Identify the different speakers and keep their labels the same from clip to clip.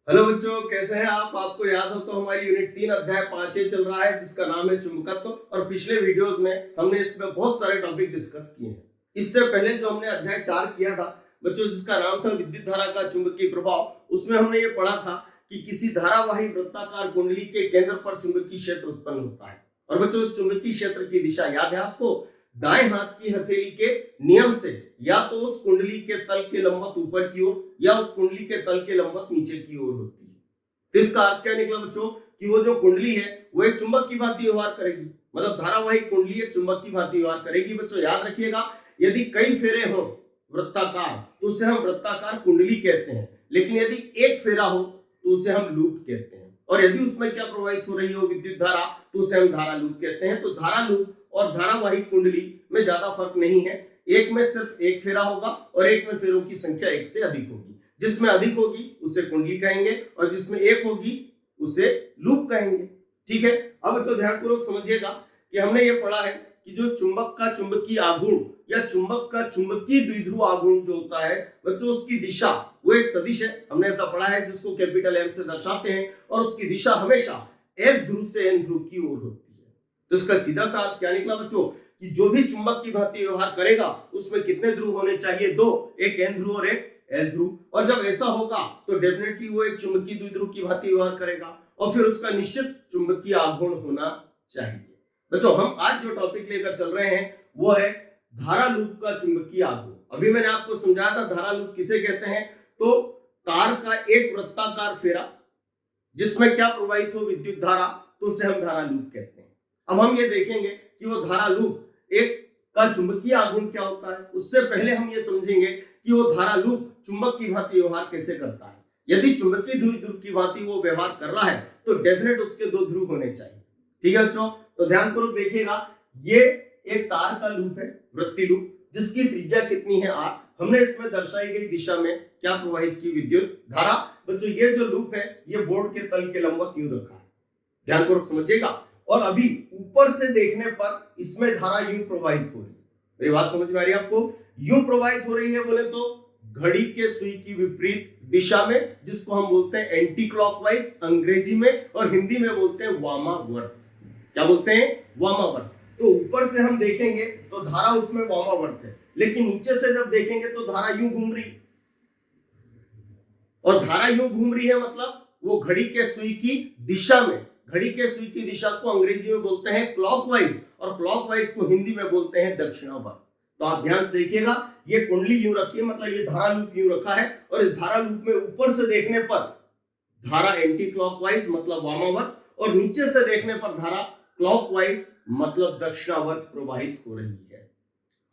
Speaker 1: Hello बच्चों, कैसे हैं आप? आपको याद हो तो हमारी यूनिट 3 अध्याय 5 चल रहा है, जिसका नाम है चुंबकत्व। और पिछले वीडियोस में हमने इसमें बहुत सारे टॉपिक डिस्कस किए हैं। इससे पहले जो हमने अध्याय 4 किया था बच्चों, जिसका नाम था विद्युत धारा का चुंबकीय प्रभाव, उसमें हमने ये पढ़ा था कि किसी धारावाही वृत्ताकार कुंडली के केंद्र पर चुंबकीय क्षेत्र उत्पन्न होता है। और बच्चों, इस चुंबकीय क्षेत्र की दिशा याद है आपको? दाएं हाथ की हथेली के नियम से या तो उस कुंडली के तल के लंबवत ऊपर की ओर या उस कुंडली के तल के लंबवत नीचे की ओर होती है। तो इसका अर्थ क्या निकला बच्चों कि वो जो कुंडली है वो एक चुंबक की भांति व्यवहार करेगी, मतलब धारावाही कुंडली एक चुंबक की भांति व्यवहार करेगी। बच्चों याद रखिएगा, यदि कई फेरे हो वृत्ताकार तो उसे हम वृत्ताकार कुंडली कहते हैं, लेकिन यदि एक फेरा हो तो उसे हम लूप कहते हैं। और यदि उसमें क्या प्रवाहित हो रही हो विद्युत धारा तो उसे हम धारा लूप कहते हैं। तो धारा लूप और धारावाही कुंडली में ज्यादा फर्क नहीं है, एक में सिर्फ एक फेरा होगा और एक में फेरों की संख्या एक से अधिक होगी। जिसमें अधिक होगी उसे कुंडली कहेंगे और जिसमें एक होगी उसे लूप कहेंगे। ठीक है, अब तो ध्यानपूर्वक समझिएगा कि हमने ये पढ़ा है कि जो चुंबक का चुंबकीय आघूर्ण या चुंबक का चुंबकीय द्विध्रुव आघूर्ण जो होता है बच्चों, उसकी दिशा वो एक सदिश है। हमने ऐसा पढ़ा है जिसको कैपिटल एम से दर्शाते हैं और उसकी दिशा हमेशा एस ध्रुव से एन ध्रुव की ओर होती है। तो इसका सीधा सा अर्थ क्या निकला बच्चों कि जो भी चुंबक की भांति व्यवहार करेगा उसमें कितने ध्रुव होने चाहिए? दो, एक एन ध्रुव और एक एस ध्रुव। और जब ऐसा होगा तो डेफिनेटली वो एक चुंबकीय द्विध्रुव की भांति व्यवहार करेगा और फिर उसका निश्चित चुंबकीय आघूर्ण होना चाहिए। बच्चों, हम आज जो टॉपिक लेकर चल रहे हैं वो है धारा लूप का चुंबकीय आघूर्ण। अभी मैंने आपको समझाया था धारा लूप किसे कहते हैं। तो तार का एक वृत्ताकार फेरा जिसमें क्या प्रवाहित हो विद्युत धारा, तो उसे हम धारा लूप कहते हैं। अब हम ये देखेंगे कि वो धारा लूप एक का चुंबकीय आघूर्ण क्या होता है। उससे पहले हम ये समझेंगे कि वो धारा लूप चुंबक की भांति व्यवहार कैसे करता है। यदि चुंबकीय ध्रुव की भांति वो व्यवहार कर रहा है तो डेफिनेट उसके दो ध्रुव होने चाहिए। ठीक है बच्चों, तो ध्यानपूर्वक देखिएगा, ये एक तार का लूप है, वृत्तीय लूप, जिसकी त्रिज्या कितनी है r। हमने इसमें दर्शाई गई दिशा में क्या प्रवाहित की विद्युत धारा। बच्चों ये जो लूप है ये बोर्ड के तल के लंबवत यूं रखा है, ध्यानपूर्वक समझिएगा। और अभी ऊपर से देखने पर इसमें धारा यूं प्रवाहित हो रही है। मेरी बात समझ में आ रही है आपको? यूं प्रवाहित हो रही है बोले तो घड़ी के सुई की विपरीत दिशा में, जिसको हम बोलते हैं एंटी क्लॉकवाइज अंग्रेजी में, और हिंदी में बोलते हैं वामावर्त। क्या बोलते हैं? वामावर्त। तो ऊपर से हम देखेंगे तो धारा उसमें वामावर्त है, लेकिन नीचे से जब देखेंगे तो धारा यूं घूम रही, और धारा यूं घूम रही है मतलब वो घड़ी के सुई की दिशा में। घड़ी के सुई की दिशा को अंग्रेजी में बोलते हैं क्लॉकवाइज और क्लॉकवाइज को हिंदी में बोलते हैं दक्षिणावर्त। तो आप ध्यान से देखिएगा, ये कुंडली यूं रखी है, मतलब ये धारा लूप यूं रखा है, और इस धारा लूप में ऊपर से देखने पर धारा एंटी क्लॉकवाइज मतलब वामावर्त, और नीचे से देखने पर धारा क्लॉकवाइज मतलब दक्षिणावर्त प्रवाहित हो रही है।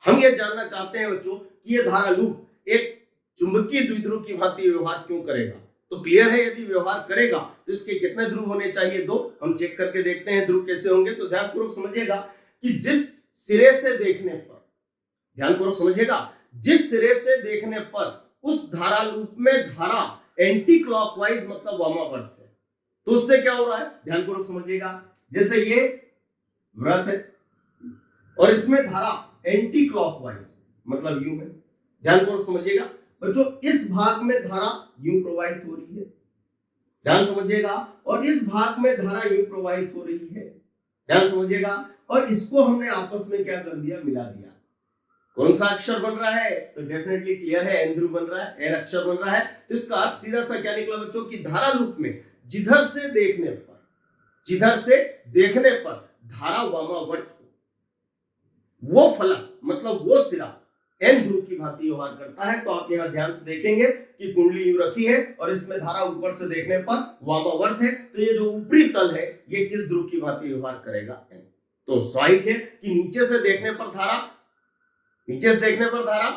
Speaker 1: हम ये जानना चाहते हैं बच्चों कि ये धारा लूप एक चुंबकीय द्विध्रुव की भांति व्यवहार क्यों करेगा। तो क्लियर है, यदि व्यवहार करेगा तो इसके कितने ध्रुव होने चाहिए? दो। हम चेक करके देखते हैं ध्रुव कैसे होंगे। तो ध्यानपूर्वक समझिएगा कि जिस सिरे से देखने पर, ध्यानपूर्वक समझिएगा, जिस सिरे से देखने पर उस धारा लूप में धारा एंटी क्लॉकवाइज मतलब वामावर्त है, तो उससे क्या हो रहा है? ध्यानपूर्वक समझिएगा, जैसे ये वृत्त है और इसमें धारा एंटी क्लॉकवाइज मतलब यूं है। ध्यानपूर्वक समझिएगा बच्चों, इस भाग में धारा यूं प्रवाहित हो रही है, ध्यान समझिएगा, और इस भाग में धारा यूं प्रवाहित हो रही है, ध्यान समझिएगा, और इसको हमने आपस में क्या कर दिया? मिला दिया। कौन सा अक्षर बन रहा है? तो डेफिनेटली क्लियर है, एन ध्रुव बन रहा है, एन अक्षर बन रहा है। तो इसका अर्थ सीधा सा क्या निकला बच्चों कि धारा लूप में जिधर से देखने पर धारा वामावर्त हो, वो फलक मतलब वो सिरा एन ध्रुव की भांति व्यवहार करता है। तो आप यहां ध्यान से देखेंगे कि कुंडली यूं रखी है और इसमें धारा ऊपर से देखने पर वामावर्त है। तो ये जो ऊपरी तल है ये किस ध्रुव की भांति व्यवहार करेगा? एन। तो स्वाभाविक है कि नीचे से देखने पर धारा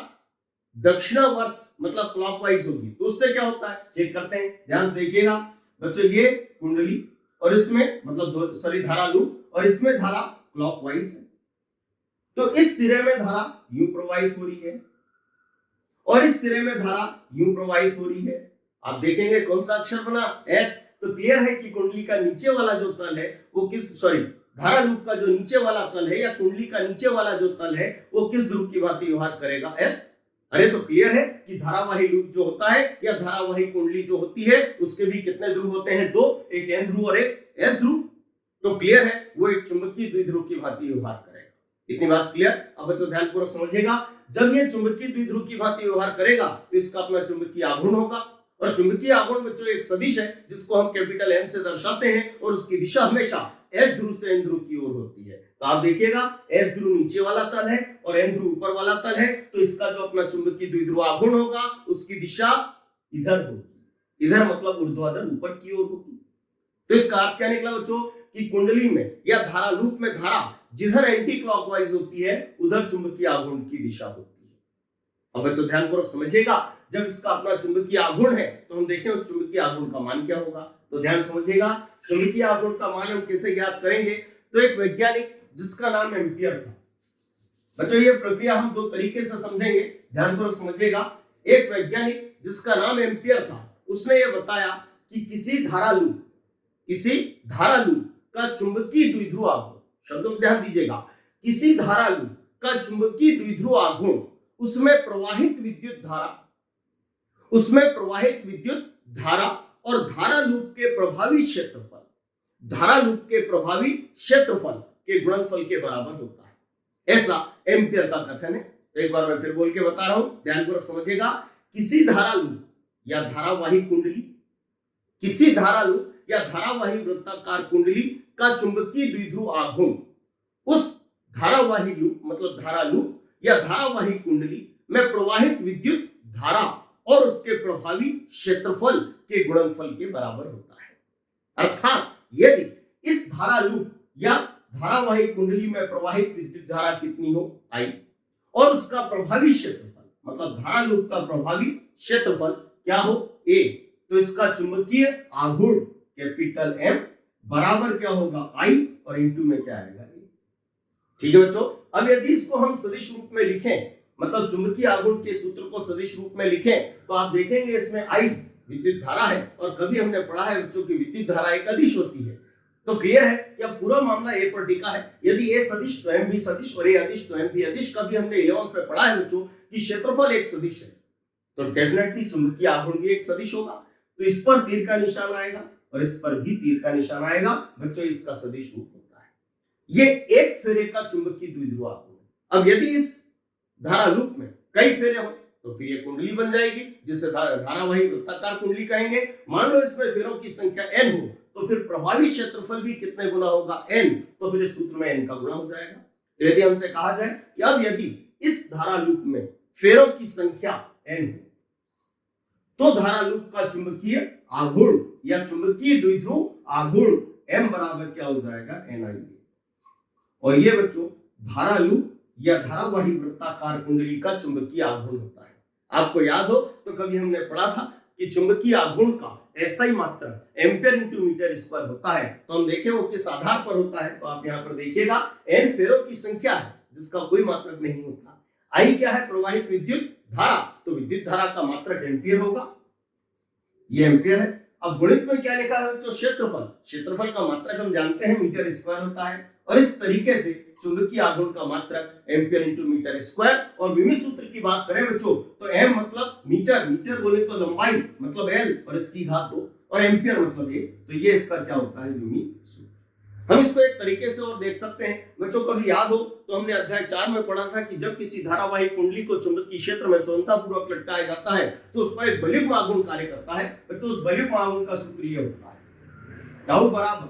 Speaker 1: दक्षिणावर्त मतलब क्लॉकवाइज होगी। तो उससे क्या होता है चेक करते हैं, ध्यान से देखिएगा बच्चों, ये कुंडली और इसमें मतलब धारा लूप और इसमें धारा क्लॉकवाइज है। तो इस सिरे में धारा यूं प्रवाहित हो रही है और इस सिरे में धारा यूं प्रवाहित हो रही है। आप देखेंगे कौन सा अक्षर बना? एस। तो क्लियर है कि कुंडली का नीचे वाला जो तल है वो धारा लूप का जो नीचे वाला तल है या कुंडली का नीचे वाला जो तल है वो किस ध्रुव की भांति व्यवहार करेगा? एस। अरे तो क्लियर है कि धारावाही लूप जो होता है या धारावाही कुंडली जो होती है उसके भी कितने ध्रुव होते हैं? दो, एक एन ध्रुव और एक एस ध्रुव। तो क्लियर है वो एक चुंबकीय द्विध्रुव की भांति व्यवहार करेगा। इतनी बात क्लियर? अब बच्चों ध्यानपूर्वक समझिएगा, जब ये चुंबकीय द्विध्रुव की भांति व्यवहार करेगा तो इसका अपना चुंबकीय आघूर्ण होगा, और चुंबकीय आघूर्ण बच्चों एक सदिश है जिसको हम कैपिटल एम से दर्शाते हैं, और उसकी दिशा हमेशा एस ध्रुव से एन ध्रुव की ओर होती है। तो आप देखिएगा एस ध्रुव नीचे वाला तल है और एन ध्रुव ऊपर वाला तल है, तो इसका जो अपना चुंबकीय द्विध्रुव आघूर्ण होगा उसकी दिशा इधर होगी, इधर मतलब ऊर्ध्वाधर ऊपर की ओर होगी। तो इसका अर्थ क्या निकला बच्चों कि कुंडली में या धारा लूप में धारा जिधर एंटी क्लॉकवाइज होती है उधर चुंबकीय आघूर्ण की दिशा होती है। अब बच्चों ध्यानपूर्वक समझिएगा, जब इसका अपना चुंबकीय आघूर्ण है तो हम देखें उस चुंबकीय आघूर्ण का मान क्या होगा। तो ध्यान समझिएगा, चुंबकीय आघूर्ण का मान हम कैसे ज्ञात करेंगे? तो एक वैज्ञानिक जिसका नाम एम्पियर था। बच्चों ये प्रक्रिया हम दो तरीके से समझेंगे, ध्यानपूर्वक समझिएगा। एक वैज्ञानिक जिसका नाम एम्पियर था उसने ये बताया कि किसी धारा लूप का चुंबकीय द्विध्रुव आघूर्ण, शब्दों में ध्यान दीजिएगा, किसी धारा लूप का चुंबकीय द्विध्रुव आघूर्ण उसमें प्रवाहित विद्युत धारा और धारा लूप के प्रभावी क्षेत्रफल के गुणनफल के बराबर होता है, ऐसा एम्पियर का कथन है। तो एक बार मैं फिर बोल के बता रहा हूं, ध्यानपूर्वक समझिएगा। किसी धारा लूप या धारावाही वृत्ताकार कुंडली का चुंबकीय द्विध्रुव आघूर्ण उस धारावाही लूप मतलब धारा लूप या धारावाही कुंडली में प्रवाहित विद्युत धारा और उसके प्रभावी क्षेत्रफल के गुणनफल के बराबर होता है। अर्थात यदि इस धारा लूप या धारावाही कुंडली में प्रवाहित विद्युत धारा कितनी हो I, और उसका प्रभावी क्षेत्रफल मतलब धारा लूप का प्रभावी क्षेत्रफल क्या हो A, तो इसका चुंबकीय आघूर्ण कैपिटल M बराबर क्या होगा I और इनटू में क्या आएगा A। ठीक है बच्चों, अब यदि इसको हम सदिश रूप में लिखें, मतलब चुंबकीय आघूर्ण के सूत्र को सदिश रूप में लिखें, तो आप देखेंगे इसमें I विद्युत धारा है, और कभी हमने पढ़ा है बच्चों की विद्युत धारा एक अदिश होती है। तो क्लियर है कि अब पूरा मामला A पर टिका है। यदि A सदिश तो M भी सदिश और A अदिश तो M भी अदिश। कभी हमने 11th में पढ़ा है बच्चों कि क्षेत्रफल एक सदिश है, तो डेफिनेटली चुंबकीय आघूर्ण भी एक सदिश होगा। तो इस पर तीर का निशान आएगा और इस पर भी तीर का निशान आएगा बच्चों, इसका सदिश रूप होता है। ये एक फेरे का चुंबकीय द्विध्रुव आघूर्ण। अब यदि इस धारा लूप में कई फेरे हो तो फिर ये कुंडली बन जाएगी जिसे धारावाही वृत्ताकार कुंडली कहेंगे। मान लो इसमें फेरों की संख्या n हो तो फिर प्रभावी क्षेत्रफल भी कितने गुना होगा n, तो फिर इस सूत्र में n का गुना हो जाएगा। तो यदि हमसे कहा जाए कि अब यदि इस धारा लूप में फेरों की संख्या n हो तो धारा लूप का चुंबकीय आघूर्ण या चुंबकीय द्विध्रुव आघूर्ण m बराबर क्या हो जाएगा NiA। और ये बच्चों धारा लूप या धारावाही वृत्ताकार कुंडली का चुंबकीय आघूर्ण होता है। आपको याद हो तो कभी हमने पढ़ा था कि चुंबकीय आघूर्ण का SI मात्रक एम्पियर इंटू मीटर स्क्वायर होता है। तो हम देखें वो किस आधार पर होता है, तो आप यहाँ पर देखिएगा n फेरों की संख्या है जिसका कोई मात्रक नहीं होता। I क्या है? प्रवाहित विद्युत धारा, तो विद्युत धारा का मात्रक एम्पियर होगा, ये एम्पियर है। अब गुणित में क्या लिखा है बच्चों? क्षेत्रफल का मात्रक हम जानते हैं मीटर स्क्वायर होता है, और इस तरीके से चुंबकीय आघूर्ण का मात्रक एम्पियर इंटू मीटर स्क्वायर। और विमी सूत्र की बात करें बच्चों तो m मतलब मीटर बोले तो लंबाई मतलब l और इसकी घात 2, और एम्पियर मतलब a, तो ये इसका क्या होता है? विमी सूत्र। हम इसको एक तरीके से और देख सकते हैं बच्चों, कभी याद हो तो हमने अध्याय 4 में पढ़ा था कि जब किसी धारावाही कुंडली को चुंबकीय क्षेत्र में स्वतंत्रपूर्वक लटकाया जाता है तो उस पर एक बलयुग्म आघूर्ण कार्य करता है। बच्चों उस बलयुग्म आघूर्ण का सूत्र ये होता है टाउ बराबर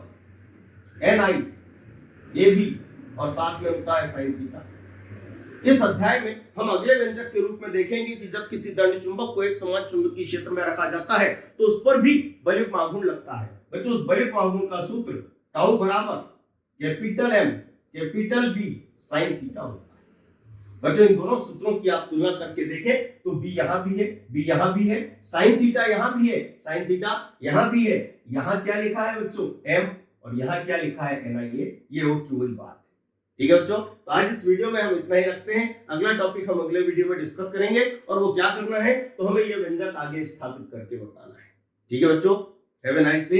Speaker 1: NiAB और साथ में होता है साइन थीटा। इस अध्याय में हम अगले व्यंजक के रूप में देखेंगे कि जब किसी दंड चुंबक को एक समान चुंबकीय क्षेत्र में रखा जाता है तो उस पर भी बलयुग्म आघूर्ण लगता है। बच्चों उस बलयुग्म आघूर्ण का सूत्र टाउ बराबर capital M capital B sine theta होता है। बच्चों इन दोनों सूत्रों की आप तुलना करके देखें तो B यहाँ भी है, B यहाँ भी है, साइन थीटा यहाँ भी है, साइन थीटा यहाँ भी है। यहाँ क्या लिखा है बच्चों? M, और यहाँ क्या लिखा है? NiA। ये हो की वही बात है। ठीक है बच्चों, तो आज इस वीडियो में हम इतना ही रखते हैं। अगला टॉपिक हम अगले वीडियो में डिस्कस करेंगे, और वो क्या करना है तो हमें ये व्यंजक आगे स्थापित करके बताना है। ठीक है बच्चों, हैव ए नाइस डे।